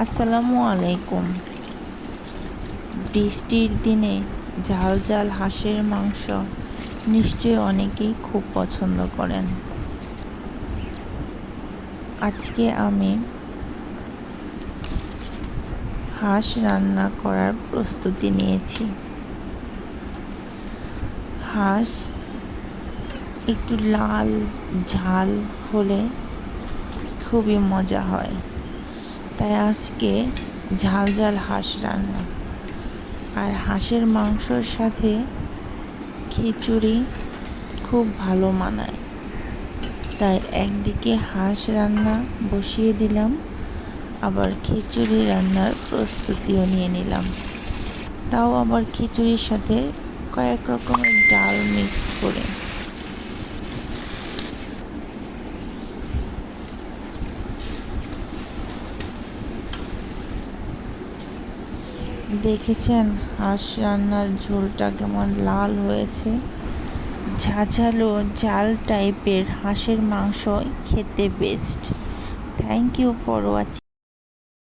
আসসালামু আলাইকুম। বৃষ্টির দিনে ঝাল ঝাল হাঁসের মাংস নিশ্চয়ই অনেকেই খুব পছন্দ করেন। আজকে আমি হাঁস রান্না করার প্রস্তুতি নিয়েছি। হাঁস একটু লাল ঝাল হলে খুবই মজা হয়, তাই আজকে ঝাল ঝাল হাঁস রান্না। আর হাঁসের মাংসর সাথে খিচুড়ি খুব ভালো মানায়, তাই একদিকে হাঁস রান্না বসিয়ে দিলাম, আবার খিচুড়ি রান্নার প্রস্তুতিও নিয়ে নিলাম। তাও আবার খিচুড়ির সাথে কয়েক রকমের ডাল মিক্সড করে। দেখেছেন হাঁস রান্নার ঝোলটা কেমন লাল হয়েছে। ঝাঝালো জাল টাইপের হাঁসের মাংস খেতে best. Thank you for watching.